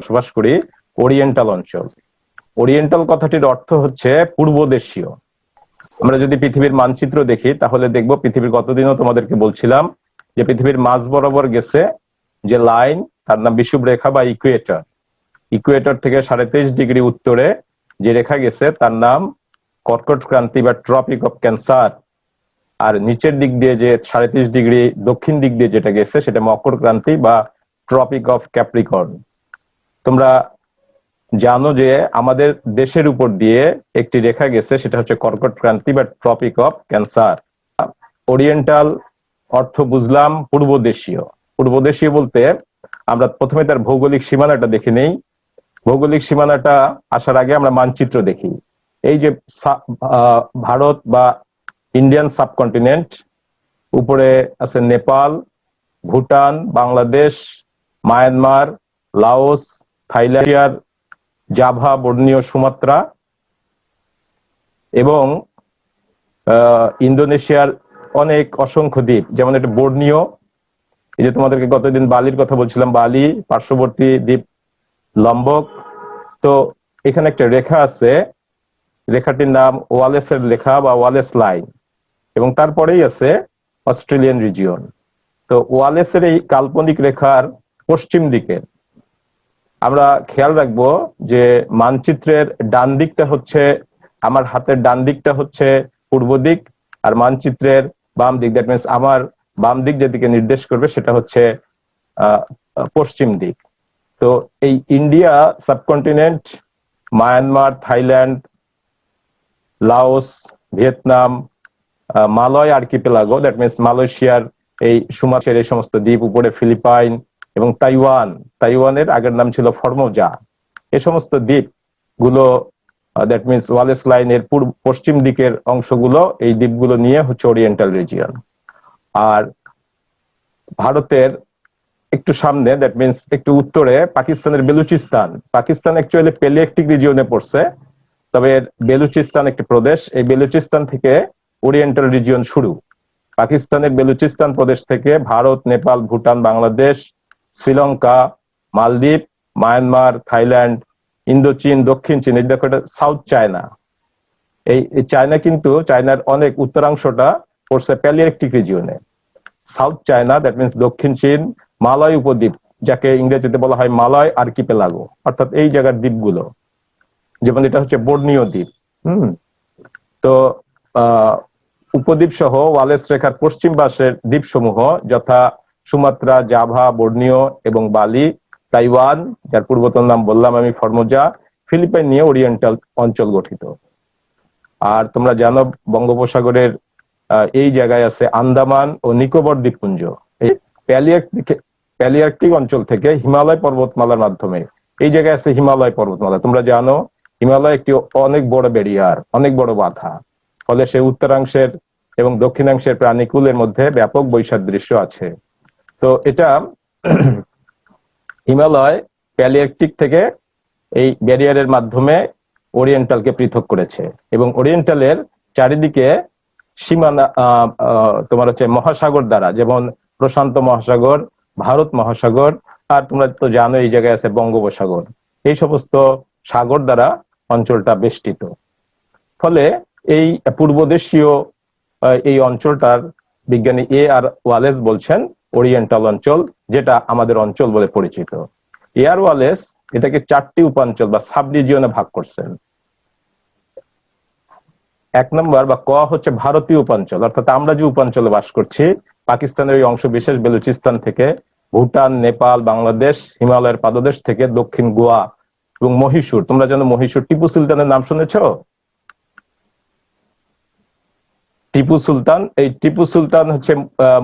বসবাস করি ওরিয়েন্টাল অঞ্চল। ওরিয়েন্টাল কথাটির অর্থ হচ্ছে পূর্ব দেশীয়। আমরা যদি পৃথিবীর মানচিত্র দেখি তাহলে দেখব পৃথিবীর, গতদিনও তোমাদেরকে বলছিলাম যে পৃথিবীর মাঝ বরাবর গেছে যে লাইন, তার নাম বিষুবরেখা বা ইকুয়েটর। ইকুয়েটর থেকে 23.5 ডিগ্রি উত্তরে যে রেখা গেছে তার নাম কর্কট ক্রান্তি বা ট্রপিক অফ ক্যান্সার। আর নিচের দিক দিয়ে যে 33.5 ডিগ্রি দক্ষিণ দিক দিয়ে যেটা গেছে সেটা মকর ক্রান্তি বা ট্রপিক অফ ক্যাপ্রিকর্ন। তোমরা জানো যে আমাদের দেশের উপর দিয়ে একটি রেখা গেছে, সেটা হচ্ছে কর্কট ক্রান্তি বা ট্রপিক অফ ক্যান্সার। ওরিয়েন্টাল অর্থ বুঝলাম পূর্ব দেশীয়। পূর্ব দেশীয় বলতে আমরা প্রথমে তার ভৌগোলিক সীমানাটা দেখে নেই। ভৌগোলিক সীমানাটা আসার আগে আমরা মানচিত্র দেখি। এই যে ভারত বা ইন্ডিয়ান সাবকন্টিনেন্ট, উপরে আছে Nepal, Bhutan, Bangladesh, Myanmar, Laos, Thailand, Java, Borneo, Sumatra এবং ইন্দোনেশিয়ার অনেক অসংখ্য দ্বীপ, যেমন এটা বর্নিও। এই যে তোমাদেরকে গতদিন বালির কথা বলছিলাম, বালি, পার্শ্ববর্তী দ্বীপ লম্বক। তো এখানে একটা রেখা আছে, রেখাটির নাম ওয়ালেসের রেখা বা ওয়ালেস লাইন, এবং তারপরেই আছে অস্ট্রেলিয়ান রিজিয়ন। তো ওয়ালেসের এই কাল্পনিক রেখার পশ্চিম দিকে আমরা খেয়াল রাখবো যে মানচিত্রের ডান দিকটা হচ্ছে, আমার হাতের ডান দিকটা হচ্ছে পূর্ব দিক, আর মানচিত্রের বাম দিক, দ্যাট মিনস আমার বাম দিক যেদিকে নির্দেশ করবে সেটা হচ্ছে পশ্চিম দিক। তো এই India subcontinent, Myanmar, Thailand, Laos, Vietnam, Malay archipelago, that means মালয়েশিয়ার এই সুমাত্রার এই সমস্ত দ্বীপ, উপরে ফিলিপাইন এবং তাইওয়ান, তাইওয়ানের আগের নাম ছিল ফরমোজা, এই সমস্ত দ্বীপ গুলো, দ্যাট মিনস ওয়ালেস লাইনের পশ্চিম দিকের অংশগুলো, এই দ্বীপগুলো নিয়ে হচ্ছে ওরিয়েন্টাল রিজিয়ন। আর ভারতের একটু সামনে, দ্যাট মিনস একটু উত্তরে পাকিস্তানের বেলুচিস্তান। পাকিস্তান অ্যাকচুয়ালি প্যালিয়ার্কটিক রিজিয়নে পড়ছে, তবে বেলুচিস্তান একটি প্রদেশ, এই বেলুচিস্তান থেকে ওরিয়েন্টাল রিজিয়ন শুরু। পাকিস্তানের বেলুচিস্তান প্রদেশ থেকে ভারত, নেপাল, ভুটান, বাংলাদেশ, শ্রীলঙ্কা, মালদ্বীপ, মায়ানমার, থাইল্যান্ড, ইন্দোচীন, দক্ষিণ চীন, এই দেখো এটা সাউথ চায়না। এই চায়না কিন্তু চায়নার অনেক উত্তরাংশটা পড়ছে প্যালিয়ার্কটিক রিজিয়নে। সাউথ চায়না, দ্যাট মিনস দক্ষিণ চীন, মালয় উপদ্বীপ, যাকে ইংরেজিতে বলা হয় মালয় আর্কিপেলাগো, অর্থাৎ এই জায়গার দ্বীপগুলো, যেমন এটা হচ্ছে বর্নিও দ্বীপ। তো উপদ্বীপ সহ ওয়ালেস রেখার পশ্চিম পাশের দ্বীপসমূহ যথা সুমাত্রা, জাভা, বর্নিও এবং বালি, তাইওয়ান যার পূর্বতন নাম বললাম আমি ফরমোজা, ফিলিপাইন নিয়ে ওরিয়েন্টাল অঞ্চল গঠিত। আর তোমরা জানো বঙ্গোপসাগরের এই জায়গায় আছে আন্দামান ও নিকোবর দ্বীপপুঞ্জ। এই প্যালিয়ার্কটিক অঞ্চল থেকে হিমালয় পর্বতমালার মাধ্যমে এই জায়গায় আছে হিমালয় পর্বতমালা। তোমরা জানো হিমালয় একটি অনেক বড় ব্যারিয়ার, অনেক বড় বাধা, ফলে সে উত্তরাংশের এবং দক্ষিণাংশের প্রাণীকুলের মধ্যে ব্যাপক বৈসাদৃশ্য আছে। তো এটা হিমালয় প্যালিয়ার্কটিক থেকে এই ব্যারিয়ারের মাধ্যমে ওরিয়েন্টালকে পৃথক করেছে, এবং ওরিয়েন্টালের চারিদিকে সীমানা তোমার হচ্ছে মহাসাগর দ্বারা, যেমন প্রশান্ত মহাসাগর, ভারত মহাসাগর, আর তোমরা তো জানো এই জায়গায় আছে বঙ্গোপসাগর, এই সমস্ত সাগর দ্বারা অঞ্চলটা বেষ্টিত। ফলে এই পূর্বদেশীয় এই অঞ্চলটার বিজ্ঞানী আর ওয়ালেস বলছেন ওরিয়েন্টাল অঞ্চল, যেটা আমাদের অঞ্চল বলে পরিচিত। আর ওয়ালেস এটাকে 4টি উপাঞ্চল বা সাব রিজিয়নে ভাগ করছেন। 1 নম্বর বা ক হচ্ছে ভারতীয় উপাঞ্চল, অর্থাৎ আমরা যে উপাঞ্চলে বাস করছি, পাকিস্তানের এই অংশ বিশেষ বেলুচিস্তান থেকে ভুটান, নেপাল, বাংলাদেশ, হিমালয়ের পাদদেশ থেকে দক্ষিণ গোয়া এবং মহীশূর। তোমরা জানো মহীশূর টিপু সুলতানের নাম শুনেছ? টিপু সুলতান, এই টিপু সুলতান হচ্ছে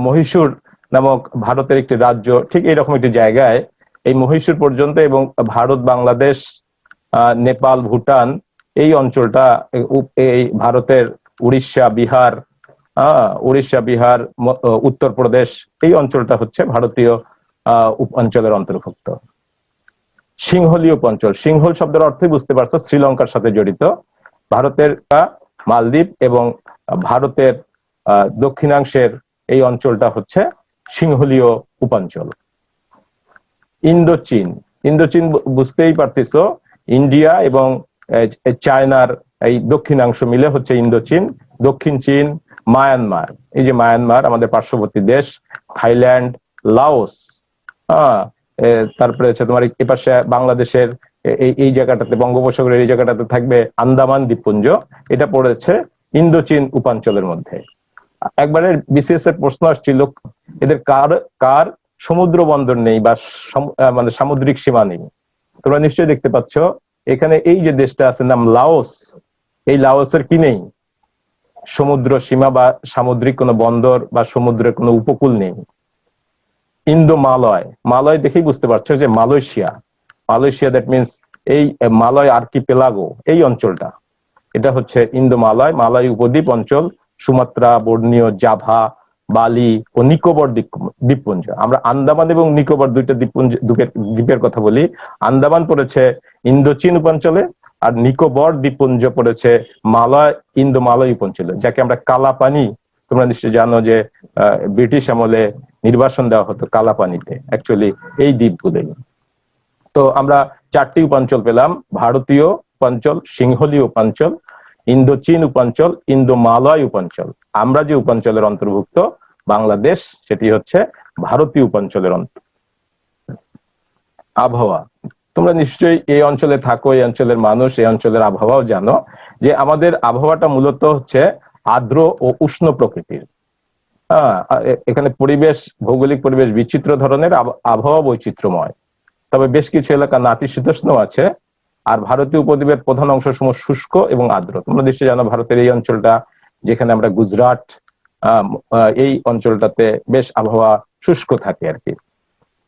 মহীশূর নামক ভারতের একটি রাজ্য, ঠিক এইরকম একটি জায়গায় এই মহীশূর পর্যন্ত, এবং ভারত, বাংলাদেশ, নেপাল, ভুটান এই অঞ্চলটা, এই ভারতের উড়িষ্যা, বিহার, উত্তরপ্রদেশ, এই অঞ্চলটা হচ্ছে ভারতীয় অঞ্চলের অন্তর্ভুক্ত। সিংহলীয় অঞ্চল, সিংহল শব্দের অর্থই বুঝতে পারছো, শ্রীলঙ্কার সাথে জড়িত। ভারতের মালদ্বীপ এবং ভারতের দক্ষিণাংশের এই অঞ্চলটা হচ্ছে সিংহলীয় উপাঞ্চল। ইন্দোচীন, ইন্দোচীন বুঝতেই পারতেছো, ইন্ডিয়া এবং চায়নার এই দক্ষিণাংশ মিলে হচ্ছে ইন্দোচীন। দক্ষিণ চীন, মায়ানমার, এই যে মায়ানমার আমাদের পার্শ্ববর্তী দেশ, থাইল্যান্ড, লাওস, হ্যাঁ, তারপরে হচ্ছে তোমার এপাশে বাংলাদেশের এই জায়গাটাতে, বঙ্গোপসাগরের এই জায়গাটাতে থাকবে আন্দামান দ্বীপপুঞ্জ, এটা পড়েছে ইন্দোচীন উপাঞ্চলের মধ্যে। একবারে বিসিএস এর প্রশ্ন আসছিল, এদের কার কার সমুদ্র বন্দর নেই বা মানে সামুদ্রিক সীমা নেই? তোমরা নিশ্চয়ই দেখতে পাচ্ছ এখানে এই যে দেশটা আছে নাম লাওস, এই লাওসের কি নেই? সমুদ্র সীমা বা সামুদ্রিক কোনো বন্দর বা সমুদ্রের কোনো উপকূল নেই। ইন্দো মালয়, মালয় দেখেই বুঝতে পারছো যে মালয়েশিয়া, মালয়েশিয়া দ্যাট মিনস এই মালয় আর্কিপেলাগো, এই অঞ্চলটা, এটা হচ্ছে ইন্দো মালয়, মালয় উপদ্বীপ অঞ্চল, সুমাত্রা, বর্নিও, জাভা, বালি ও নিকোবর দ্বীপপুঞ্জ। আমরা আন্দামান এবং নিকোবর দুইটা দ্বীপের কথা বলি। আন্দামান পড়েছে ইন্দোচীন উপাঞ্চলে, আর নিকোবর দ্বীপপুঞ্জ পড়েছে মালয়, ইন্দো মালয় উপঞ্চলে, যাকে আমরা কালাপানি, তোমরা নিশ্চয়ই জানো যে ব্রিটিশ আমলে নির্বাসন দেওয়া হতো কালাপানিতে, অ্যাকচুয়ালি এই দ্বীপগুলোই। তো আমরা 4টি উপাঞ্চল পেলাম: ভারতীয় উপাঞ্চল, সিংহলীয় উপাঞ্চল, ইন্দোচীন উপাঞ্চল, ইন্দো মালয় উপাঞ্চল। আমরা যে উপাঞ্চলের অন্তর্ভুক্ত বাংলাদেশ, সেটি হচ্ছে ভারতীয় উপাঞ্চলের আবহাওয়া। তোমরা নিশ্চয়ই এই অঞ্চলে থাকো, এই অঞ্চলের মানুষ, এই অঞ্চলের আবহাওয়াও জানো যে আমাদের আবহাওয়াটা মূলত হচ্ছে আর্দ্র ও উষ্ণ প্রকৃতির। এখানে পরিবেশ, ভৌগোলিক পরিবেশ বিচিত্র ধরনের, আবহাওয়া বৈচিত্র্যময়, তবে বেশ কিছু এলাকা নাতিশীতোষ্ণ আছে। আর ভারতীয় উপদ্বীপের প্রধান অংশ সমূহ শুষ্ক এবং আর্দ্র। তোমরা নিশ্চয়ই জানো ভারতের এই অঞ্চলটা, যেখানে আমরা গুজরাট, এই অঞ্চলটাতে বেশ আবহাওয়া শুষ্ক থাকে আর কি।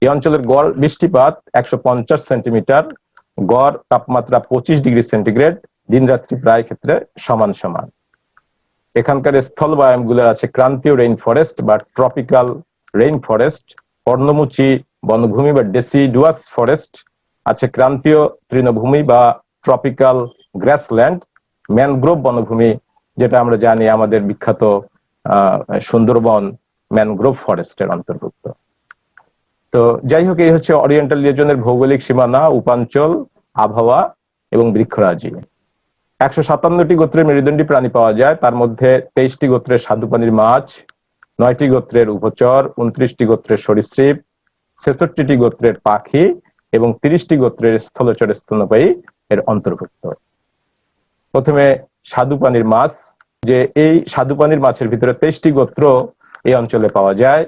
এই অঞ্চলের গড় বৃষ্টিপাত 150 সেন্টিমিটার, গড় তাপমাত্রা 25 ডিগ্রি সেন্টিগ্রেড, দিন রাত্রি প্রায় ক্ষেত্রে সমান সমান। এখানকার স্থলবায়ন গুলো আছে ক্রান্তীয় রেইন ফরেস্ট বা ট্রপিক্যাল রেইন ফরেস্ট, পর্ণমোচী বনভূমি বা ডেসিডুয়াস ফরেস্ট, আছে ক্রান্তীয় তৃণভূমি বা ট্রপিক্যাল গ্রাসল্যান্ড, ম্যানগ্রোভ বনভূমি, যেটা আমরা জানি আমাদের বিখ্যাত সুন্দরবন ম্যানগ্রোভ ফরেস্টের অন্তর্ভুক্ত। তো যাই হোক, এই হচ্ছে ওরিয়েন্টাল রিজনের ভৌগোলিক সীমানা, উপাঞ্চল, আবহাওয়া এবং বৃক্ষরাজি। 157টি গোত্রের মেরুদণ্ডী প্রাণী পাওয়া যায়, তার মধ্যে 23টি গোত্রের স্বাদুপানির মাছ, 9টি গোত্রের উভচর, 29টি গোত্রের সরীসৃপ, 66টি গোত্রের পাখি এবং 30টি গোত্রের স্থলচর স্তন্যপায়ী এর অন্তর্ভুক্ত। প্রথমে স্বাদুপানির মাছ, যে এই স্বাদুপানির মাছের ভিতরে 23টি গোত্র এই অঞ্চলে পাওয়া যায়।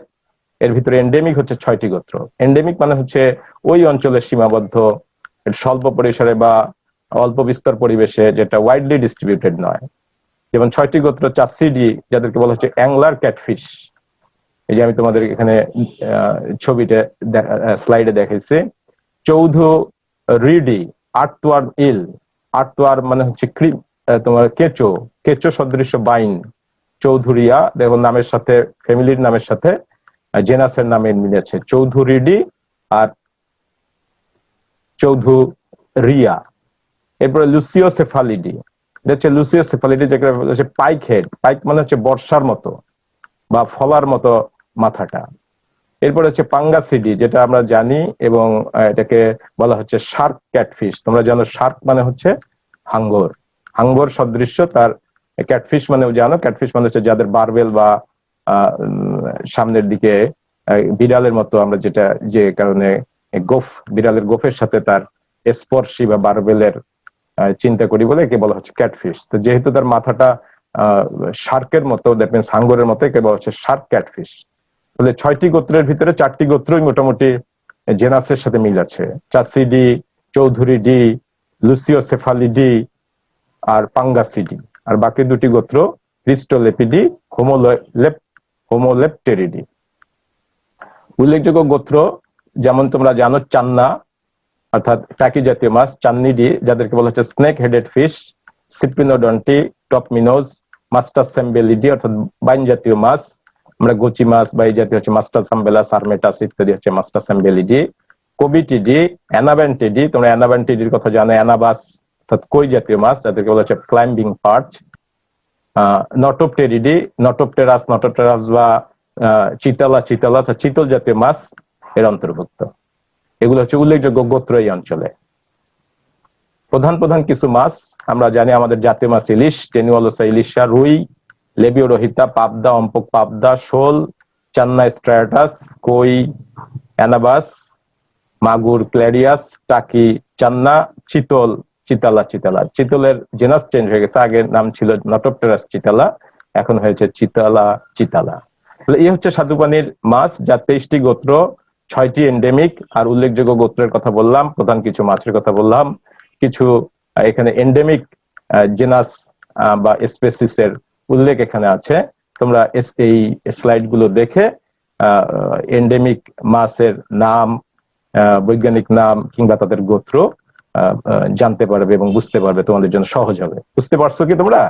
এর ভিতরে এন্ডেমিক হচ্ছে 6টি গোত্র। এন্ডেমিক মানে হচ্ছে ওই অঞ্চলের সীমাবদ্ধ, স্বল্প পরিসরে বা অল্প বিস্তর পরিবেশে, যেটা ওয়াইডলি ডিস্ট্রিবিউটেড নয়। যেমন 6টি গোত্র চাসিডি, যাদেরকে বলা হচ্ছে অ্যাংলার ক্যাটফিশ। এই যে আমি তোমাদের এখানে ছবিতে স্লাইডে দেখাইছি। চৌধুরীডি, আর্টওয়ার্ম ইল, আর্টওয়ার্ম মানে হচ্ছে তোমার কেঁচো, কেঁচো সদৃশ্য বাইন। চৌধুরিয়া দেখো নামের সাথে, ফ্যামিলির নামের সাথে জেনাসের নামের মিল আছে, চৌধুরীডি আর চৌধুরিয়া। এরপরে লুসিওসেফালিডি, এটা হচ্ছে লুসিওসেফালিডি, যেটা হচ্ছে পাইক হেড, পাইক মানে হচ্ছে বর্ষার মতো বা ফলার মতো মাথাটা। এরপরে হচ্ছে পাঙ্গাসিডি, যেটা আমরা জানি, এবং এটাকে বলা হচ্ছে শার্ক ক্যাটফিশ। তোমরা জানো শার্ক মানে হচ্ছে হাঙ্গর, হাঙ্গর সদৃশ্য তার। ক্যাটফিশ মানেও জানো, ক্যাটফিশ মানে হচ্ছে যাদের বারবেল বা সামনের দিকে বিড়ালের মতো, আমরা যেটা যে কারণে গোফ, বিড়ালের গোফের সাথে তার স্পর্শী বা বারবেলের চিন্তা করি বলে একে বলা হচ্ছে ক্যাটফিশ। তো যেহেতু তার মাথাটা শার্কের মতো, দ্যাট মিনস হাঙ্গরের মতো, একে বলা হচ্ছে শার্ক ক্যাটফিশ। তাহলে 6টি গোত্রের ভিতরে 4টি গোত্রই মোটামুটি জেনাসের সাথে মিল আছে, চাসিডি, চৌধুরীডি, লুসিওসেফালিডি আর পাঙ্গাসিডি। আর বাকি 2টি গোত্র ক্রিস্টোলেপিডি, হোমোলেপ্টেরিডি। উল্লেখযোগ্য গোত্র যেমন তোমরা জানো চান্না অর্থাৎ টাকি জাতীয় মাছ, চান্নিডি যাদেরকে বলা হচ্ছে স্নেক হেডেড ফিশ, সিপ্রিনোডন্টি, টপমিনোজ, মাস্টাসেম্বেলিডি অর্থাৎ বাইন জাতীয় মাছ, আমরা গুচি মাছ বা এই জাতীয় হচ্ছে মাস্টাসাম্বেলা, সারমেটাস ইত্যাদি হচ্ছে মাস্টাসেম্বেলিডি। কোবিটিডি, অ্যানাভেন্টিডি, তোমরা অ্যানাভেন্টিডির কথা জানো, অ্যানাবাস অর্থাৎ কই জাতীয় মাছ, যাদেরকে বলা হচ্ছে ক্লাইম্বিং পার্চ। নটোপটেরিডি, নটোপটেরাস বা চিতলা, চিতল জাতীয় মাছ এর অন্তর্ভুক্ত। এগুলো হচ্ছে উল্লেখযোগ্য গোত্র এই অঞ্চলে। প্রধান প্রধান কিছু মাছ আমরা জানি, আমাদের জাতীয় মাছ ইলিশ, টেনিওয়ালোসা ইলিশা, রুই, লেবিও রোহিতা, পাবদা, অম্পক পাবদা, শোল, চান্না স্ট্রাটাস, কই, অ্যানাবাস, মাগুর, ক্ল্যারিয়াস, টাকি, চান্না, চিতল, চিতালা। চিতলের জেনাস চেঞ্জ হয়ে গেছে, আগের নাম ছিল নটোপটেরাস চিতালা, এখন হয়েছে চিতালা। এই হচ্ছে স্বাদুপানির মাছ, যার 23টি গোত্র, 6টি এন্ডেমিক। আর উল্লেখযোগ্য গোত্রের কথা বললাম, প্রধান কিছু মাছের কথা বললাম, কিছু এখানে এন্ডেমিক জেনাস বা স্পেসিসের উল্লেখ এখানে আছে। তোমরা এই স্লাইড গুলো দেখে এন্ডেমিক মাছের নাম, বৈজ্ঞানিক নাম কিংবা তাদের গোত্র জানতে পারবে এবং বুঝতে পারবে, তোমাদের জন্য সহজ হবে। বুঝতে পারছো কি তোমরা?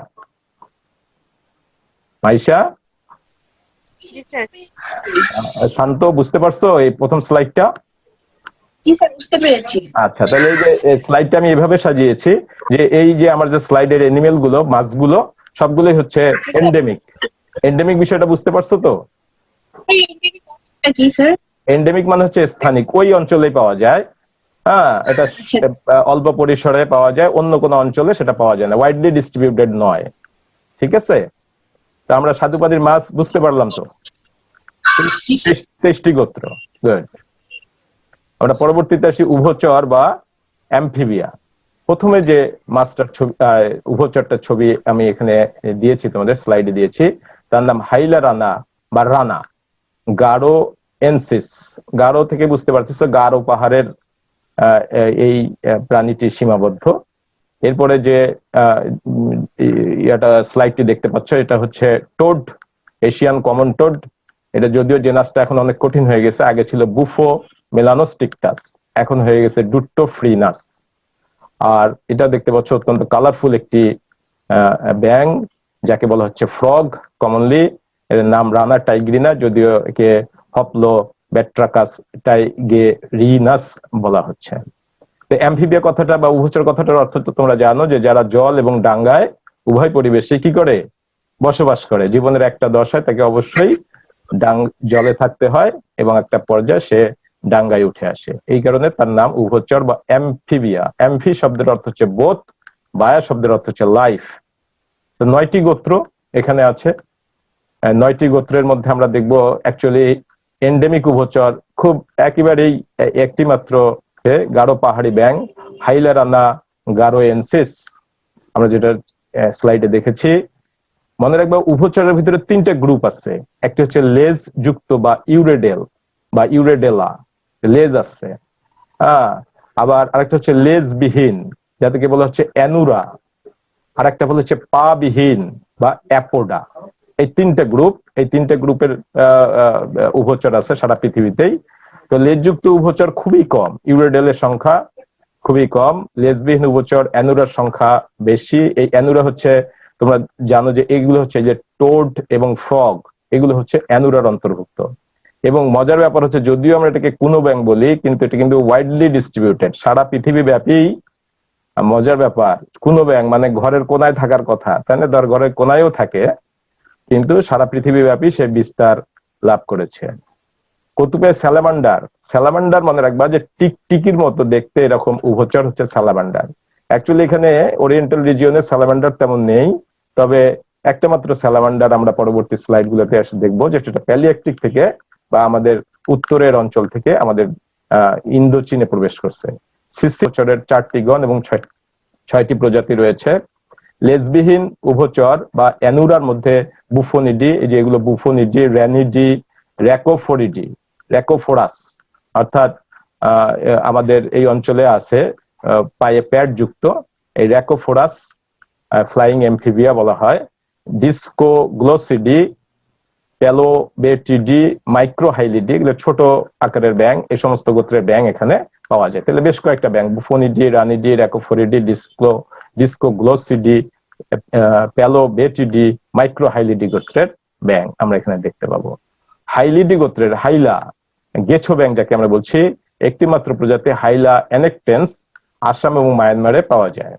মাইশা, শান্ত, বুঝতে পারছো এই প্রথম স্লাইডটা? জি স্যার, বুঝতে পেরেছি। আচ্ছা, তাহলে এই যে স্লাইডটা আমি এভাবে সাজিয়েছি যে এই যে আমার যে স্লাইডের এনিমেল গুলো, মাছগুলো সবগুলোই হচ্ছে এন্ডেমিক। এন্ডেমিক বিষয়টা বুঝতে পারছো তো? কি স্যার? এন্ডেমিক মানে হচ্ছে স্থানিক, ওই অঞ্চলেই পাওয়া যায়। হ্যাঁ, এটা অল্প পরিসরে পাওয়া যায়, অন্য কোনো অঞ্চলে সেটা পাওয়া যায় না, ওয়াইডলি ডিস্ট্রিবিউটেড নয়। ঠিক আছে, তো আমরা স্বাদুপানির মাছ বুঝতে পারলাম তো, 23টি গোত্র। গুড। আমরা পরবর্তীতে আসি উভচর বা অ্যামফিবিয়া। প্রথমে যে মাছটার ছবি, উভচরটার ছবি আমি এখানে দিয়েছি, তোমাদের স্লাইডে দিয়েছি, তার নাম হাইলা রানা বা রানা, গারো এনসিস। গারো থেকে বুঝতে পারতেছো গারো পাহাড়ের এই প্রাণীটি সীমাবদ্ধ। এরপরে যে স্লাইডটি দেখতে পাচ্ছ, এটা হচ্ছে টোড, এশিয়ান কমন টোড। এটা যদিও জেনাসটা এখন অনেক কঠিন হয়ে গেছে, আগে ছিল বুফো মেলানোস্টিকটাস, এখন হয়ে গেছে ডুট্টোফ্রিনাস। আর এটা দেখতে পাচ্ছ অত্যন্ত কালারফুল একটি ব্যাং, যাকে বলা হচ্ছে ফ্রগ কমনলি। এর নাম রানা টাইগ্রিনা, যদিও একে হপলো ব্যাট্রাকাস টাইগেরিনাস বলা হচ্ছে। তো অ্যামফিবিয়া কথাটা বা উভচর কথাটার অর্থ তো তোমরা জানো, যে যারা জল এবং ডাঙ্গায় উভয় পরিবেশে কি করে বসবাস করে। জীবনের একটা দশায় তাকে অবশ্যই জলে থাকতে হয় এবং একটা পর্যায়ে সে ডাঙ্গায় উঠে আসে, এই কারণে তার নাম উভচর বা অ্যামফিবিয়া। অ্যামফি শব্দের অর্থ হচ্ছে বোথ, বায়া শব্দের অর্থ হচ্ছে লাইফ। তো 9টি গোত্র এখানে আছে। 9টি গোত্রের মধ্যে আমরা দেখব অ্যাকচুয়ালি এন্ডেমিক উভচর খুব একেবারেই একটি মাত্র, গারো পাহাড়ি ব্যাং, হাইলারানা গারোএনসিস, আমরা যেটা স্লাইডে দেখেছি। মনে রাখবা উভচরের ভিতরে 3টে গ্রুপ আছে। একটা হচ্ছে লেজ যুক্ত বা ইউরেডেল বা ইউরেডেলা, লেজ আছে। আবার আরেকটা হচ্ছে লেজ বিহীন, যাদেরকে বলা হচ্ছে অ্যানুরা। আর একটা বলা হচ্ছে পা বিহীন বা অ্যাপোডা। এই 3টে গ্রুপ, এই 3টে গ্রুপের উভচর আছে সারা পৃথিবীতেই। তো লেজযুক্ত উভচর খুবই কম, ইউরেডেলের সংখ্যা খুবই কম। লেজবিহীন উভচর অ্যানুরার সংখ্যা বেশি। এই অ্যানুরা হচ্ছে, তোমরা জানো যে এগুলো হচ্ছে যে টোড এবং ফ্রগ, এগুলো হচ্ছে অ্যানুরার অন্তর্ভুক্ত। এবং মজার ব্যাপার হচ্ছে, যদিও আমরা এটাকে কুনো ব্যাং বলি, কিন্তু এটা কিন্তু ওয়াইডলি ডিস্ট্রিবিউটেড সারা পৃথিবী ব্যাপী। মজার ব্যাপার, কুনো ব্যাং মানে ঘরের কোনায় থাকার কথা, তাই না? ধর ঘরের কোনায়ও থাকে, কিন্তু সারা পৃথিবী ব্যাপী সে বিস্তার লাভ করেছে। কতুপে স্যালামান্ডার, স্যালামান্ডার মনে রাখবা যে টিকটিকির মতো দেখতে এরকম উভচর হচ্ছে স্যালামান্ডার। অ্যাকচুয়ালি এখানে ওরিয়েন্টাল রিজিয়নে স্যালামান্ডার তেমন নেই, তবে একটা মাত্র স্যালামান্ডার আমরা পরবর্তী স্লাইড গুলোতে এসে দেখবো, যেটা প্যালিয়ার্কটিক থেকে বা আমাদের উত্তরের অঞ্চল থেকে আমাদের ইন্দো চীনে প্রবেশ করছে। উভচরের 4টি গণ এবং 6টি প্রজাতি রয়েছে। লেজবিহীন উভচর বা অ্যানুরার মধ্যে বুফোনিডি, এই যে এগুলো বুফোনিডি, র্যানিডি, র্যাকোফোরিডি, র্যাকোফোরাস, অর্থাৎ আমাদের এই অঞ্চলে আছে পায়ে প্যাড যুক্ত এই র্যাকোফোরাস, ফ্লাইং অ্যামফিবিয়া বলা হয়। ডিস্কোগ্লোসিডি, প্যালোবেটিডি, মাইক্রোহাইলিডি, এগুলো ছোট আকারের ব্যাং। এই সমস্ত গোত্রের ব্যাং এখানে পাওয়া যায়। তাহলে বেশ কয়েকটা ব্যাং, বুফোনিডি, রানিডি, র্যাকোফোরিডি, ডিস্কোগ্লোসিডি, প্যালোবেটিডি, মাইক্রোহাইলিডি গোত্রের ব্যাং আমরা এখানে দেখতে পাবো। হাইলিডি গোত্রের হাইলা গেছো ব্যাং যাকে আমরা বলছি, একটি মাত্র প্রজাতি হাইলা অ্যানেকটেন্স আসাম এবং মায়ানমারে পাওয়া যায়।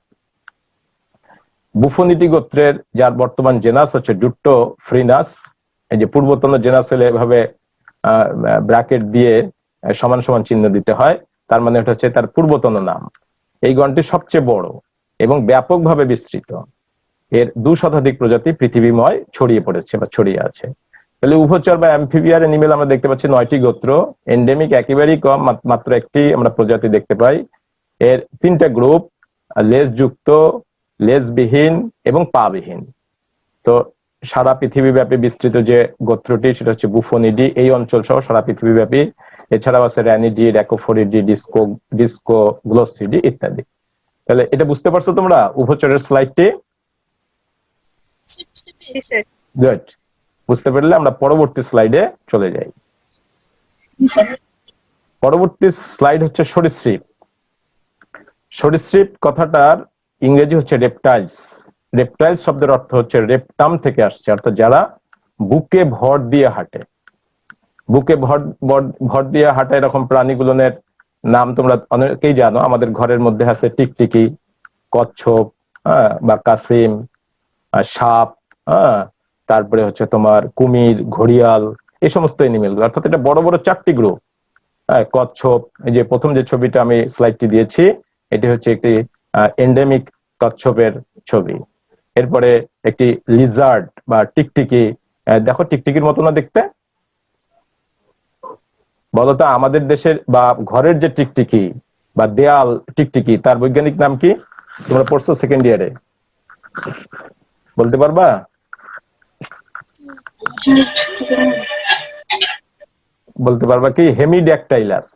বুফোনিডি গোত্রের যার বর্তমান জেনাস হচ্ছে ডুট্টোফ্রিনাস, এই যে পূর্বতন জেনাস হলে এভাবে ব্র্যাকেট দিয়ে সমান সমান চিহ্ন দিতে হয়, তার মানে এটা হচ্ছে তার পূর্বতন নাম। এই গণটি সবচেয়ে বড় এবং ব্যাপকভাবে বিস্তৃত। এর 2 শতাধিক প্রজাতি পৃথিবীময় ছড়িয়ে পড়েছে বা ছড়িয়ে আছে। তাহলে উভচর বা অ্যাম্ফিবিয়ার এনিমেল আমরা দেখতে পাচ্ছি 9টি গোত্র। এন্ডেমিক একেবারেই কম, মাত্র একটি আমরা প্রজাতি দেখতে পাই। এর 3টা গ্রুপ, লেজযুক্ত, লেজবিহীন এবং পাবিহীন। তো সারা পৃথিবীব্যাপী বিস্তৃত যে গোত্রটি সেটা হচ্ছে বুফোনিডি, এই অঞ্চল সহ সারা পৃথিবীব্যাপী। এছাড়াও আছে র্যানিডি, র্যাকোফোরিডি, ডিস্কো গ্লোসিডি ইত্যাদি। তাহলে এটা বুঝতে পারছো তোমরা উভচরের স্লাইডটি? গুড। বুঝতে পারলে আমরা পরবর্তী স্লাইডে চলে যাই। জি স্যার। পরবর্তী স্লাইড হচ্ছে সরীসৃপ। সরীসৃপ কথাটার ইংরেজি হচ্ছে রেপটাইলস। রেপটাইলস শব্দের অর্থ হচ্ছে রেপটাম থেকে আসছে, অর্থাৎ যারা বুকে ভর দিয়ে হাঁটে। বুকে ভর দিয়ে হাঁটে এরকম প্রাণীগুলোর নাম তোমরা অনেকেই জানো। আমাদের ঘরের মধ্যে আছে টিকটিকি, কচ্ছপ, বা কাসিম, সাপ, তারপরে হচ্ছে তোমার কুমির, ঘড়িয়াল, এই সমস্ত এনিমেল গুলো। অর্থাৎ এটা বড় বড় 4টি গ্রুপ। কচ্ছপ, এই যে প্রথম যে ছবিটা আমি স্লাইডটি দিয়েছি, এটি হচ্ছে একটি এন্ডেমিক কচ্ছপের ছবি। এরপরে একটি লিজার্ড বা টিকটিকি, দেখো টিকটিকির মতো না দেখতে? বলতো আমাদের দেশের বা ঘরের যে টিকটিকি বা দেয়াল টিকটিকি, তার বৈজ্ঞানিক নাম কি? তোমরা পড়ছো সেকেন্ড ইয়ারে, বলতে পারবা? বলতে পারবা কি? হেমিড্যাকটাইলাস।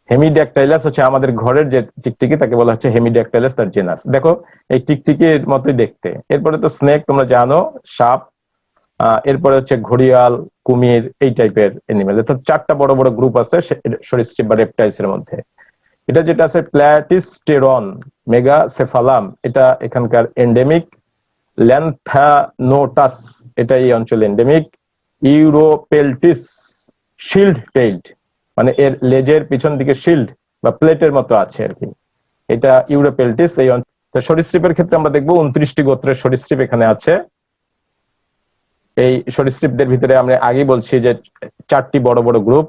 হেমিড্যাকটাইলাস হচ্ছে আমাদের ঘরের যে টিকটিকি, তাকে বলা হচ্ছে হেমিড্যাকটাইলাস, তার জেনাস। দেখো এই টিকটিকির মতোই দেখতে। এরপরে তো স্নেক তোমরা জানো, সাপ, এরপরে হচ্ছে ঘড়িয়াল, কুমির, এই টাইপের এনিমেল। অর্থাৎ 4টা বড় বড় গ্রুপ আছে সরীসৃপ বা রেপটাইলস এর মধ্যে। এটা যেটা আছে প্ল্যাটিস্টেরন মেগাসেফালাম, এটা এখানকার এন্ডেমিক। ল্যান্থানোটাস, এটা এই অঞ্চলে এন্ডেমিক। ইউরোপেলটিস শিল্ড টেইলড, মানে এর লেজের পিছন দিকে শিল্ড বা প্লেটের মতো আছে আর কি, এটা ইউরোপেলটিস এই অঞ্চল। সরীসৃপের ক্ষেত্রে আমরা দেখবো 29টি গোত্রের সরীসৃপ এখানে আছে। এই সরীসৃপদের ভিতরে আমরা আগেই বলছি যে 4টি বড় বড় গ্রুপ।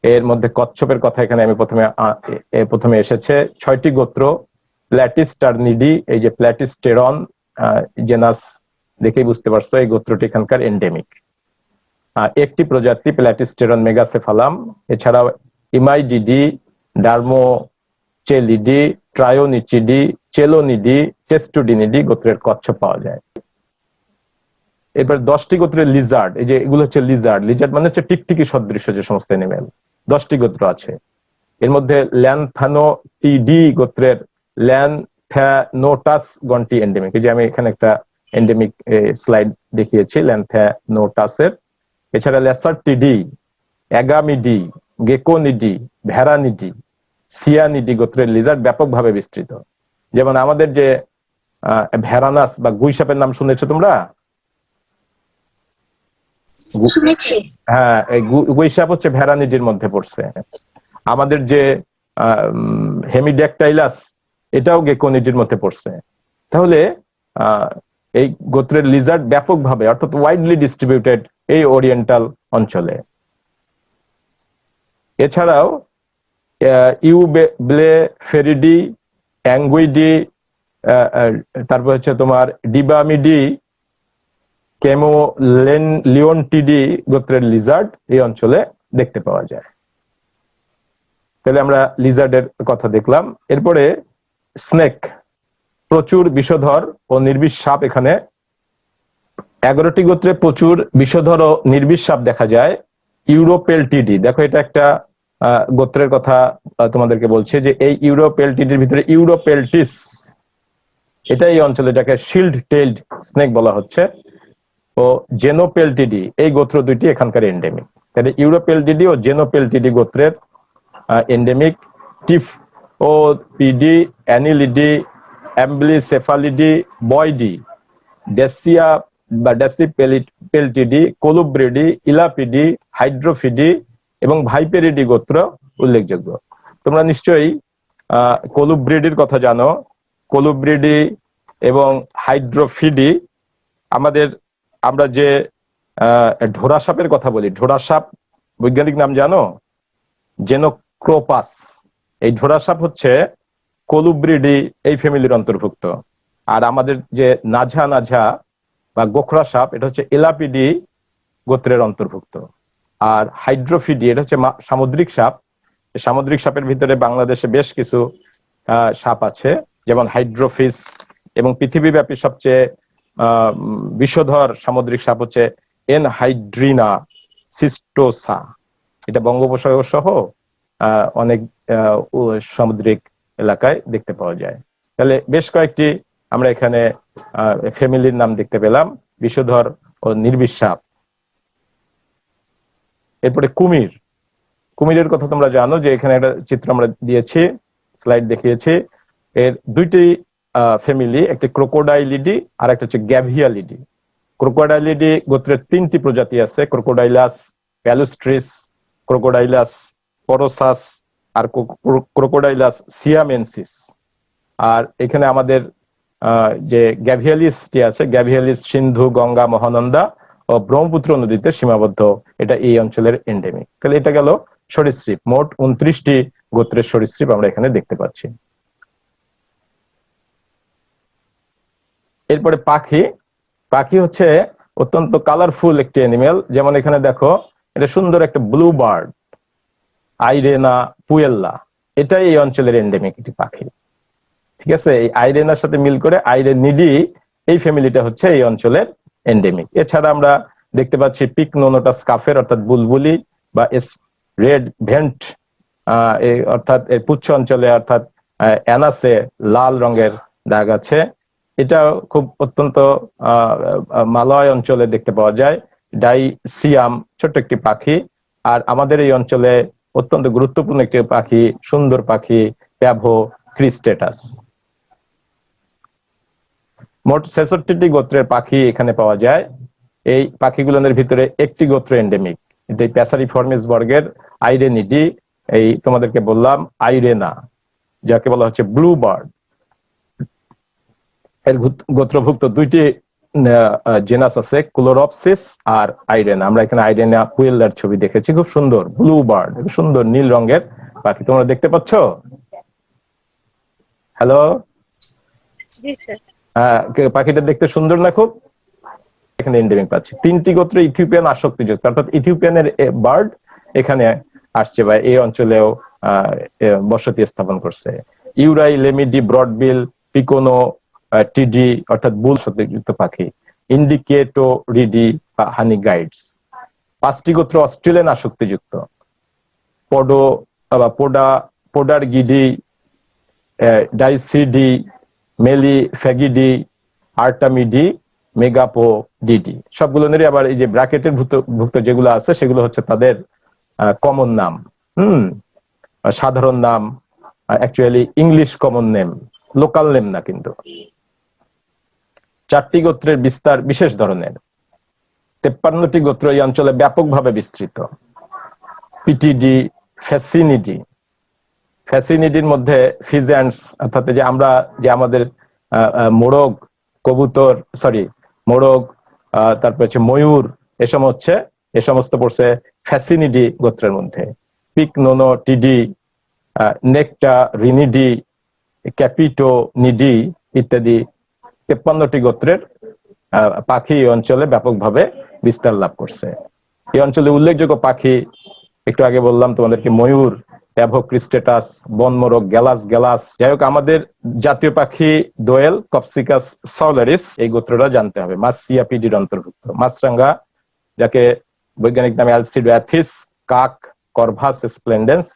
এর মধ্যে কচ্ছপের কথা এখানে আমি প্রথমে এসেছে। 6টি গোত্র, প্ল্যাটিস্টারনিডি, এই যে প্ল্যাটিস্টেরন জেনাস দেখেই বুঝতে পারছো এই গোত্রটি এখানকার এন্ডেমিক। একটি প্রজাতি প্ল্যাটিস্টেরন মেগাসেফালাম। এছাড়াও ইমাইডিডি, ডার্মোচেলিডি, ট্রায়োনিচিডি, চেলোনিডি, টেস্টুডিনিডি গোত্রের কচ্ছপ পাওয়া যায়। এবার 10টি গোত্রের লিজার্ড, এই যে এগুলো হচ্ছে লিজার্ড। লিজার্ড মানে হচ্ছে টিকটিকি সদৃশ যে সমস্ত এনিমেল। 10টি গোত্র আছে। এর মধ্যে ল্যান্থানোটিডি গোত্রের ল্যান্থানোটাস গণটি এন্ডেমিক। এই যে আমি এখানে একটা এন্ডেমিক স্লাইড দেখিয়েছি ল্যান্থানোটাসের। এছাড়া লেসারটিডি, অ্যাগামিডি, গেকোনিডি, ভেরানিডি, সিয়ানিডি গোত্রের লিজার্ড ব্যাপকভাবে বিস্তৃত। যেমন আমাদের যে ভেরানাস বা গুইসাপের নাম শুনেছো তোমরা? শুনেছি। হ্যাঁ, এই গুইসাপ হচ্ছে ভেরানিডির মধ্যে পড়ছে। আমাদের যে হেমিড্যাকটাইলাস, এটাও গেকোনিডির মধ্যে পড়ছে। তাহলে এই গোত্রের লিজার্ড ব্যাপকভাবে, অর্থাৎ ওয়াইডলি ডিস্ট্রিবিউটেড এই ওরিয়েন্টাল অঞ্চলে। এছাড়াও ইউব্লেফেরিডি, অ্যাঙ্গুইডি, তারপর হচ্ছে তোমার ডিবামিডি, লিওনটিডি গোত্রের লিজার্ড এই অঞ্চলে দেখতে পাওয়া যায়। তাহলে আমরা লিজার্ডের কথা দেখলাম। এরপরে স্নেক, প্রচুর বিষধর ও নির্বিষ সাপ। এখানে 11টি গোত্রে প্রচুর বিষধর ও নির্বিষ সাপ দেখা যায়। ইউরোপেলটিডি, দেখো এটা একটা গোত্রের কথা তোমাদেরকে বলছে যে এই ইউরোপেলটিডির ভিতরে ইউরোপেলটিস, এটা এই অঞ্চলে যাকে শিল্ড টেইলড স্নেক বলা হচ্ছে। ও জেনোপেলটিডি, এই গোত্র দুইটি এখানকার এন্ডেমিক। তাহলে ইউরোপেলটিডি ও জেনোপেলটিডি গোত্রের এন্ডেমিক। টিফ ও পিডি, অ্যানিলিডি, অ্যাম্বলিসেফালিডি, বয়ডি, ডেসিয়া বা ডেসিপেলটিডি, কোলুব্রিডি, ইলাপিডি, হাইড্রোফিডি এবং ভাইপেরিডি গোত্র উল্লেখযোগ্য। তোমরা নিশ্চয়ই কোলুব্রিডির কথা জানো। কোলুব্রিডি এবং হাইড্রোফিডি, আমরা যে ঢোড়া সাপের কথা বলি, ঢোড়া সাপ বৈজ্ঞানিক নাম জানো? ক্রোপাস। এই ঝোড়া সাপ হচ্ছে কলুব্রিডি এই ফ্যামিলির অন্তর্ভুক্ত। আর আমাদের যে নাঝা নাঝা বা গোখরা সাপ, এটা হচ্ছে এলাপিডি গোত্রের অন্তর্ভুক্ত। আর হাইড্রোফিডি, এটা হচ্ছে সামুদ্রিক সাপ। সামুদ্রিক সাপের ভিতরে বাংলাদেশে বেশ কিছু সাপ আছে, যেমন হাইড্রোফিস, এবং পৃথিবীব্যাপী সবচেয়ে বিষধর সামুদ্রিক সাপ হচ্ছে এনহাইড্রিনা সিস্টোসা। এটা বঙ্গোপসাগর সহ অনেক সামুদ্রিক এলাকায় দেখতে পাওয়া যায়। তাহলে বেশ কয়েকটি আমরা এখানে ফ্যামিলির নাম দেখতে পেলাম, বিষধর ও নির্বিষ সাপ। এরপরে কুমির। কুমিরের কথা তোমরা জানো যে এখানে একটা চিত্র আমরা দিয়েছি, স্লাইড দেখিয়েছি। এর দুইটি ফ্যামিলি, একটি ক্রোকোডাইলিডি আর একটা হচ্ছে গ্যাভিয়ালিডি। ক্রোকোডাইলিডি গোত্রের 3টি প্রজাতি আছে, ক্রোকোডাইলাস প্যালুস্ট্রিস, ক্রোকোডাইলাস পরোসাস আর ক্রোকোডাইলাস সিয়ামেনসিস। আর এখানে আমাদের যে গ্যাভিয়ালিসটি আছে, গ্যাভিয়ালিস সিন্ধু, গঙ্গা, মহানন্দা ও ব্রহ্মপুত্র নদীতে সীমাবদ্ধ। এটা এই অঞ্চলের এন্ডেমিক। তাহলে এটা গেল সরীসৃপ। মোট 29টি গোত্রের সরীসৃপ আমরা এখানে দেখতে পাচ্ছি। এরপরে পাখি। পাখি হচ্ছে অত্যন্ত কালারফুল একটি অ্যানিমেল। যেমন এখানে দেখো, এটা সুন্দর একটা ব্লু বার্ড, আইরেনা পুয়েল্লা। এটাই এই অঞ্চলের এন্ডেমিক একটি পাখি। ঠিক আছে, এই আইরেনার সাথে মিল করে আইরেনিডি এই ফ্যামিলিটা হচ্ছে এই অঞ্চলের এন্ডেমিক। এছাড়া আমরা দেখতে পাচ্ছি পিকনোনোটাস কাফের অর্থাৎ বুলবুলি বা রেড ভেন্ট, অর্থাৎ এর পুচ্ছ অঞ্চলে অর্থাৎ অ্যানাসে লাল রঙের দাগ আছে। এটা খুব অত্যন্ত মালয় অঞ্চলে দেখতে পাওয়া যায়। ডাইসিয়াম ছোট্ট একটি পাখি। আর আমাদের এই অঞ্চলে অত্যন্ত গুরুত্বপূর্ণ একটি পাখি, সুন্দর পাখি, প্যাভো ক্রিস্টেটাস। মোট 66টি গোত্রের পাখি এখানে পাওয়া যায়। এই পাখিগুলোর ভিতরে একটি গোত্র এন্ডেমিক, এটা প্যাসারিফর্মিস বর্গের আইরেনিডি। এই তোমাদেরকে বললাম আইরেনা, যাকে বলা হচ্ছে ব্লু বার্ড। এর গোত্রভুক্ত 2টি জেনাস আছে, ক্লোরপসিস আর আইরেনা। আমরা এখানে আইরেনা পুয়েল্লার ছবি দেখেছি, খুব সুন্দর ব্লু বার্ড, সুন্দর নীল রঙের পাখি। তোমরা দেখতে পাচ্ছ? হ্যালো, পাখিটা দেখতে সুন্দর না খুব? এখানে এন্ডেমিক পাচ্ছি। 3টি গোত্র ইথিওপিয়ান আসক্তিযুক্ত, অর্থাৎ ইথিওপিয়ানের বার্ড এখানে আসছে বা এই অঞ্চলেও বসতি স্থাপন করছে। ইউরাই লেমিডি ব্রডবিল পিকোনো টিডি অর্থাৎ বুল আসক্তিযুক্ত পাখি, ইন্ডিকেটো রিডি বা হানি গাইডস। 5টি গোত্র অস্ট্রেলিয়ান আসক্তিযুক্ত, পডো বা পোডার গিডি, ডাইসিডি, মেলি ফ্যাগিডি, আর্টামিডি, মেগাপো ডিডি। সবগুলোরই আবার এই যে ব্র্যাকেটের ভুক্ত যেগুলো আছে সেগুলো হচ্ছে তাদের কমন নাম, সাধারণ নাম, actually English common name, local name না কিন্তু। 4টি গোত্রের বিস্তার বিশেষ ধরনের। 53টি গোত্র এই অঞ্চলে ব্যাপকভাবে বিস্তৃত। পিটিডি, ফ্যাসিনিডি। ফ্যাসিনিডির মধ্যে ফিজেন্টস, অর্থাৎ যে আমরা যে আমাদের মোরগ, কবুতর, মোরগ, তারপর হচ্ছে ময়ূর, এ সমস্ত পড়ছে ফ্যাসিনিডি গোত্রের মধ্যে। পিকনোনোটিডি, নেকটারিনিডি, ক্যাপিটোনিডি ইত্যাদি 53টি গোত্রের পাখি এই অঞ্চলে ব্যাপকভাবে বিস্তার লাভ করছে। এই অঞ্চলে উল্লেখযোগ্য পাখি একটু আগে বললাম তোমাদেরকে, ময়ূর, প্যাভো ক্রিস্টেটাস, বনমোরগ, গ্যালাস। যাই হোক, আমাদের জাতীয় পাখি দোয়েল, কপসিকাস সলারিস, এই গোত্রটা জানতে হবে। মাসিয়াপিডির অন্তর্ভুক্ত। মাছরাঙ্গা, যাকে বৈজ্ঞানিক নামে অ্যালসিডোঅ্যাথিস, কাক, করভাস স্প্লেন্ডেন্স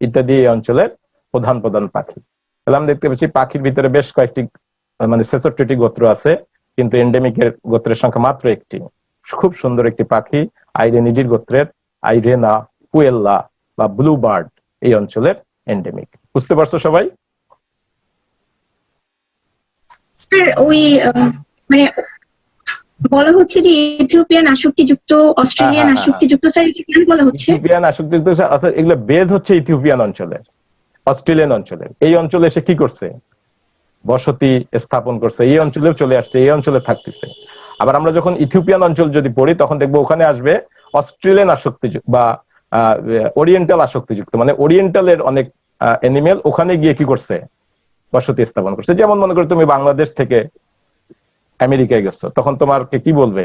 ইত্যাদি এই অঞ্চলের প্রধান পাখি। তাহলে আমরা দেখতে পাচ্ছি পাখির ভিতরে বেশ কয়েকটি, মানে 66টি গোত্র আছে, কিন্তু এন্ডেমিকের গোত্রের সংখ্যা মাত্র 1টি। খুব সুন্দর একটি পাখি, আইরেনিডির গোত্রের আইরেনা পুয়েল্লা বা ব্লু বার্ড এই অঞ্চলের এন্ডেমিক। বুঝতে পারছো সবাই? স্যার, ওই মানে বলা হচ্ছে যে ইথিওপিয়ান আসক্তিযুক্ত, অস্ট্রেলিয়ান আসক্তিযুক্ত, স্যার এটা কেন বলা হচ্ছে? ইথিওপিয়ান আসক্তিযুক্ত অর্থাৎ এগুলো বেজ হচ্ছে ইথিওপিয়ান অঞ্চলের, অস্ট্রেলিয়ান অঞ্চলের। এই অঞ্চলে এসে কি করছে? বসতি স্থাপন করছে, এই অঞ্চলেও চলে আসছে, এই অঞ্চলে থাকতেছে। আবার আমরা যখন ইথিওপিয়ান অঞ্চল যদি পড়ি তখন দেখবো ওখানে আসবে অস্ট্রেলিয়ান আসক্তি বা ওরিয়েন্টাল আসক্তিযুক্ত, মানে ওরিয়েন্টালের অনেক অ্যানিমেল ওখানে গিয়ে কি করছে, বসতি স্থাপন করছে। যেমন মনে করো তুমি বাংলাদেশ থেকে আমেরিকায় গেছো, তখন তোমাকে কি বলবে,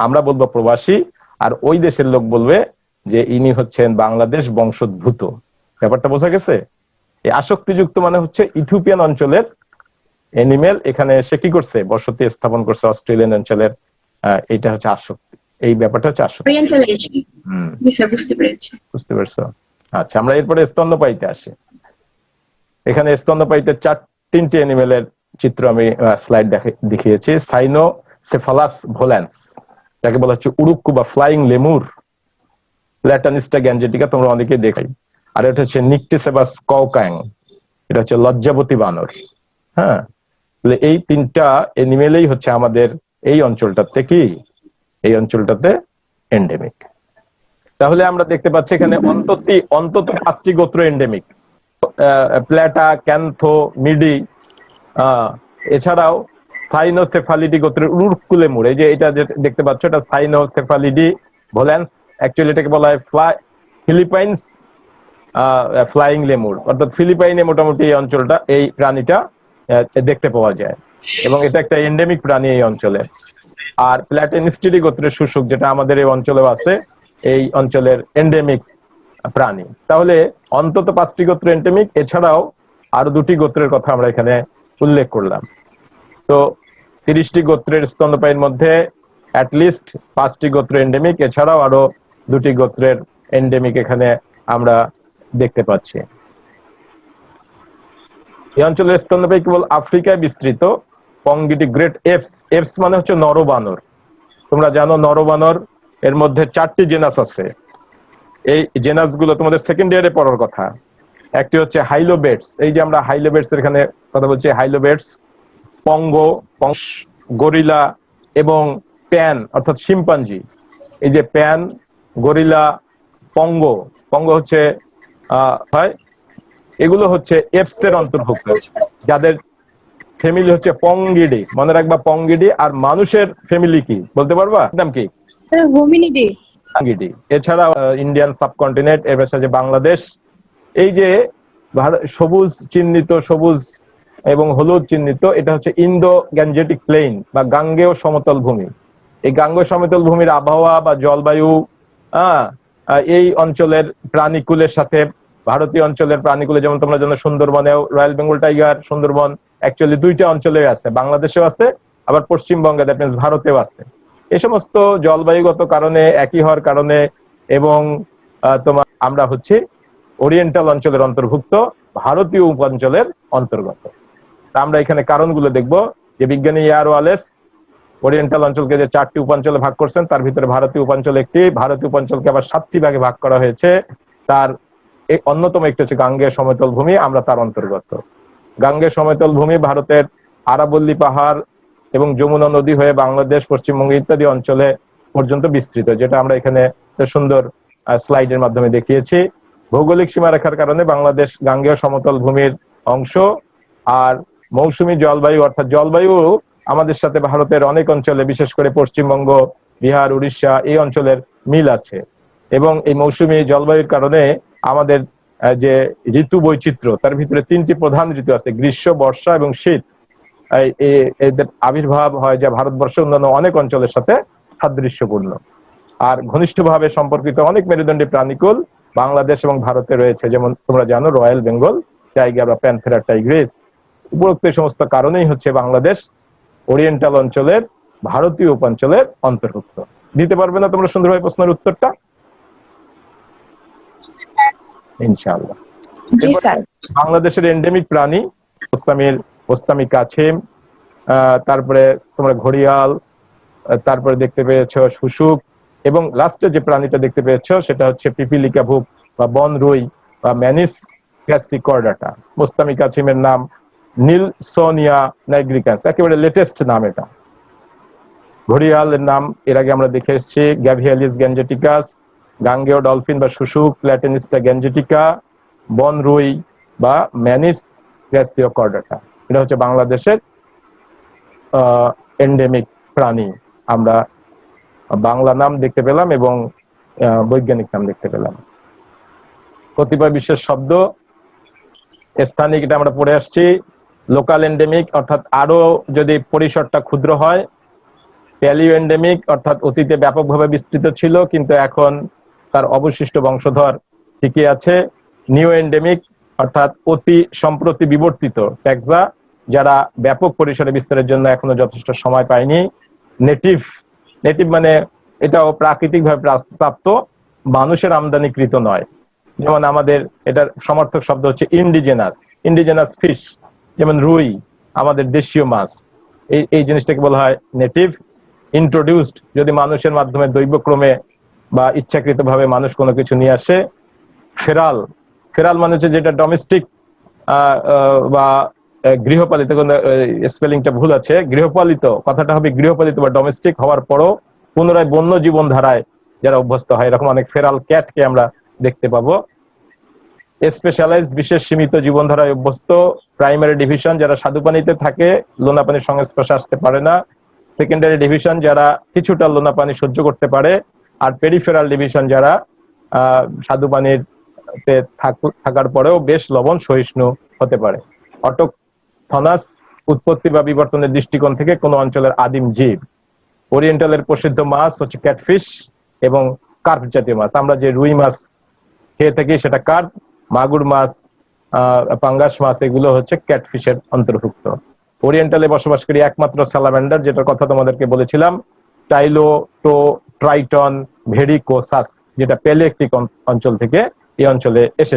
আমরা বলবো প্রবাসী, আর ওই দেশের লোক বলবে যে ইনি হচ্ছেন বাংলাদেশ বংশোদ্ভূত। ব্যাপারটা বোঝা গেছে? এই আসক্তিযুক্ত মানে হচ্ছে ইথিওপিয়ান অঞ্চলের এনিমেল এখানে এসে কি করছে, বসতি স্থাপন করছে অস্ট্রেলিয়ান অঞ্চলের, এটা হচ্ছে আসক্তি, এই ব্যাপারটা হচ্ছে আসক্তি। ওরিয়েন্টালাইজেশন। জি স্যার, বুঝতে পেরেছি। বুঝতে পারছো? আচ্ছা, আমরা এরপরে স্তন্যপায়ীতে আসি। এখানে স্তন্যপায়ীতে তিনটি অ্যানিমেলের চিত্র আমি স্লাইড দেখিয়েছি। সাইনোসেফালাস ভোল্যান্স, যাকে বলা হচ্ছে উড়ুক্কু বা ফ্লাইং লেমুর, প্ল্যাটানিস্টা গ্যাঞ্জেটিকা, তোমরা অনেকেই দেখাই। আর এটা হচ্ছে নিকটিসেবাস কওকাং, এটা হচ্ছে লজ্জাবতী বানর। হ্যাঁ, এই তিনটা এনিমেলেই হচ্ছে আমাদের এই অঞ্চলটাতে কি, এই অঞ্চলটাতে এন্ডেমিক। তাহলে আমরা দেখতে পাচ্ছি এখানে অন্তত 5টি গোত্র এন্ডেমিক, প্ল্যাটা, ক্যান্থো, মিডি, এছাড়াও সাইনোসেফালিডি গোত্রের উড়ুক্কু লেমুর, এই যে এটা দেখতে পাচ্ছ, এটা সাইনোসেফালিডি ভোল্যান্স, অ্যাকচুয়ালি এটাকে বলা হয় ফিলিপাইন্স ফ্লাইং লেমুর, অর্থাৎ ফিলিপাইনে মোটামুটি এই অঞ্চলটা, এই প্রাণীটা দেখতে পাওয়া যায়, এবং এটা একটা এন্ডেমিক প্রাণী এই অঞ্চলে। আর প্ল্যাটেনিস্টিডি গোত্রের শুশুক, যেটা আমাদের এই অঞ্চলেও আছে, এই অঞ্চলের এন্ডেমিক প্রাণী। তাহলে অন্তত 5টি গোত্র এন্ডেমিক, এছাড়াও আরো 2টি গোত্রের কথা আমরা এখানে উল্লেখ করলাম। তো 30টি গোত্রের স্তন্যপায়ীর মধ্যে অ্যাটলিস্ট 5টি গোত্র এন্ডেমিক, এছাড়াও আরো 2টি গোত্রের এন্ডেমিক এখানে আমরা দেখতে পাচ্ছি। এই অঞ্চলের স্তন্যপায়ী কেবল আফ্রিকায় বিস্তৃত। পঙ্গিটি গ্রেট এপস, এপস মানে হচ্ছে নরবানর। তোমরা জানো নরবানর এর মধ্যে 4টি জেনাস আছে। এই জেনাস গুলো তোমাদের সেকেন্ড ইয়ারে পড়ার কথা। একটি হচ্ছে হাইলোবেটস, এই যে আমরা হাইলোবেটস এখানে কথা বলছি, হাইলোবেটস, পঙ্গো, গরিলা এবং প্যান অর্থাৎ শিম্পাঞ্জি। এই যে প্যান, গরিলা, পঙ্গো, পঙ্গো হচ্ছে হয়, এগুলো হচ্ছে এপস এর অন্তর্ভুক্ত, যাদের ফ্যামিলি হচ্ছে পঙ্গিডি। মনে রাখবা পঙ্গিডি। আর মানুষের ফ্যামিলি কি বলতে পারবা, নাম কি? হোমিনিডি। পঙ্গিডি। এছাড়া ইন্ডিয়ান সাবকন্টিনেন্ট, এর পাশে বাংলাদেশ, এই যে সবুজ চিহ্নিত, সবুজ এবং হলুদ চিহ্নিত, এটা হচ্ছে ইন্দো গ্যাঞ্জেটিক প্লেইন বা গাঙ্গেয় সমতল ভূমি। এই গাঙ্গেয় সমতল ভূমির আবহাওয়া বা জলবায়ু এই অঞ্চলের প্রাণীকুলের সাথে ভারতীয় অঞ্চলের প্রাণীকুলে, যেমন তোমরা জানো সুন্দরবনেও royal Bengal tiger, Sundarban actually 2টা অঞ্চলে আছে, বাংলাদেশেও আছে, আবার পশ্চিমবঙ্গে দ্যাট মিন্স ভারতেও আছে। এই সমস্ত জলবায়ুগত কারণে, একই হওয়ার কারণে, এবং তোমার আমরা হচ্ছে ওরিয়েন্টাল অঞ্চলের অন্তর্ভুক্ত, ভারতীয় উপাঞ্চলের অন্তর্গত। আমরা এখানে কারণগুলো দেখব যে বিজ্ঞানী ইয়ার ওয়ালেস ওরিয়েন্টাল অঞ্চলকে যে 4টি উপাঞ্চলে ভাগ করছেন, তার ভিতরে ভারতীয় উপাঞ্চল একটি। ভারতীয় উপাঞ্চলকে আবার 7টি ভাগে ভাগ করা হয়েছে। তার অন্যতম একটি হচ্ছে গাঙ্গেয় সমতল ভূমি, আমরা তার অন্তর্গত। গাঙ্গেয় সমতল ভূমি ভারতের আরাবল্লী পাহাড় এবং যমুনা নদী হয়ে বাংলাদেশ, পশ্চিমবঙ্গ ইত্যাদি অঞ্চলে পর্যন্ত বিস্তৃত, যেটা আমরা এখানে সুন্দর স্লাইডের মাধ্যমে দেখিয়েছি। ভৌগোলিক সীমারেখার কারণে বাংলাদেশ গাঙ্গেয় সমতল ভূমির অংশ। আর মৌসুমী জলবায়ু, অর্থাৎ জলবায়ু আমাদের সাথে ভারতের অনেক অঞ্চলে, বিশেষ করে পশ্চিমবঙ্গ, বিহার, উড়িষ্যা এই অঞ্চলের মিল আছে। এবং এই মৌসুমী জলবায়ুর কারণে আমাদের যে ঋতু বৈচিত্র্য, তার ভিতরে 3টি প্রধান ঋতু আছে, গ্রীষ্ম, বর্ষা এবং শীত। এদের আবির্ভাব হয় যা ভারতবর্ষের অন্যান্য অনেক অঞ্চলের সাথে সাদৃশ্যপূর্ণ। আর ঘনিষ্ঠভাবে সম্পর্কিত অনেক মেরুদণ্ডী প্রাণীকুল বাংলাদেশ এবং ভারতে রয়েছে, যেমন তোমরা জানো রয়্যাল বেঙ্গল টাইগার বা প্যান্থেরা টাইগ্রিস। উপরোক্ত এই সমস্ত কারণেই হচ্ছে বাংলাদেশ ওরিয়েন্টাল অঞ্চলের ভারতীয় উপাঞ্চলের অন্তর্ভুক্ত। দিতে পারবে না তোমরা সুন্দরভাবে প্রশ্নের উত্তরটা? ইনশাআল্লাহ। জি স্যার। বাংলাদেশের এন্ডেমিক প্রাণী ওস্তামি কাছিম, তারপরে তোমরা ঘড়িয়াল, তারপরে দেখতে পেয়েছ শুশুক, এবং লাস্টে যে প্রাণীটা দেখতে পেয়েছ সেটা হচ্ছে পিপিলিকা ভুক বা বনরুই বা ম্যানিস ক্যাসিকর্ডাটা। ওস্তামি কাছিমের নাম নিলসোনিয়া নাইগ্রিকাস, একেবারে লেটেস্ট নাম এটা। ঘড়িয়ালের নাম এর আগে আমরা দেখে এসেছি, গ্যাভিয়ালিস গ্যাঞ্জেটিকাস। গাঙ্গেয় ডলফিন বা শুশুক প্ল্যাটেনিস্টা গ্যাঞ্জেটিকা, বনরুই বা ম্যানিস ক্যাসিকর্ডাটা। এটা হচ্ছে বাংলাদেশের এন্ডেমিক প্রাণী। আমরা বাংলা নাম দেখতে পেলাম এবং বৈজ্ঞানিক নাম দেখতে পেলাম। কতিপয় বিশেষ শব্দ, স্থানিক এটা আমরা পড়ে আসছি, লোকাল এন্ডেমিক অর্থাৎ আরো যদি পরিসরটা ক্ষুদ্র হয়, প্যালিও এন্ডেমিক অর্থাৎ অতীতে ব্যাপকভাবে বিস্তৃত ছিল কিন্তু এখন তার অবশিষ্ট বংশধর টিকে আছে, নিউ এন্ডেমিক অর্থাৎ অতি সম্প্রতি বিবর্তিত ট্যাক্সা, যারা ব্যাপক পরিসরে বিস্তারের জন্য এখনো যথেষ্ট সময় পায়নি, নেটিভ, নেটিভ মানে এটাও প্রাকৃতিকভাবে প্রাপ্ত, মানুষের আমদানিকৃত নয়। যেমন আমাদের এটার সমর্থক শব্দ হচ্ছে ইন্ডিজেনাস, ইন্ডিজেনাস ফিশ, যেমন রুই আমাদের দেশীয় মাছ, এই জিনিসটাকে বলা হয় নেটিভ। ইন্ট্রোডিউসড যদি মানুষের মাধ্যমে দৈবক্রমে বা ইচ্ছাকৃতভাবে মানুষ কোনো কিছু নিয়ে আসে। ফেরাল, ফেরাল মানে হচ্ছে যেটা ডোমেস্টিক বা গৃহপালিত, কোনো স্পেলিংটা ভুল আছে, গৃহপালিত কথাটা হবে গৃহপালিত বা ডোমেস্টিক হওয়ার পরও পুনরায় বন্য জীবন ধারায় যারা অভ্যস্ত হয়, এরকম অনেক ফেরাল ক্যাটকে আমরা দেখতে পাবো। স্পেশালাইজড বিশেষ সীমিত জীবনধারায় অভ্যস্ত। প্রাইমারি ডিভিশন যারা স্বাদু পানিতে থাকে, লোনা পানির সংস্পর্শে আসতে পারে না। সেকেন্ডারি ডিভিশন যারা কিছুটা লোনা পানি সহ্য করতে পারে। আর পেরিফেরাল ডিভিশন যারা স্বাদু পানির থাকার পরেও বেশ লবণ সহিষ্ণু হতে পারে। অটোকথনাস উৎপত্তি বা বিবর্তনের দৃষ্টিকোণ থেকে কোন অঞ্চলের আদিম জীব। ওরিয়েন্টালের প্রসিদ্ধ মাছ হচ্ছে ক্যাটফিশ এবং কার্প জাতীয় মাছ। আমরা যে রুই মাছ খেয়ে থাকি সেটা কার্প, মাগুর মাছ, পাঙ্গাস মাছ এগুলো হচ্ছে ক্যাটফিশের অন্তর্ভুক্ত। ওরিয়েন্টালে বসবাসকারী একমাত্র স্যালামান্ডার, যেটার কথা তোমাদেরকে বলেছিলাম, টাইলোটোট্রাইটন ভেরিকোসাস, যেটা প্যালিয়ার্কটিক অঞ্চল থেকে এই অঞ্চলে এসে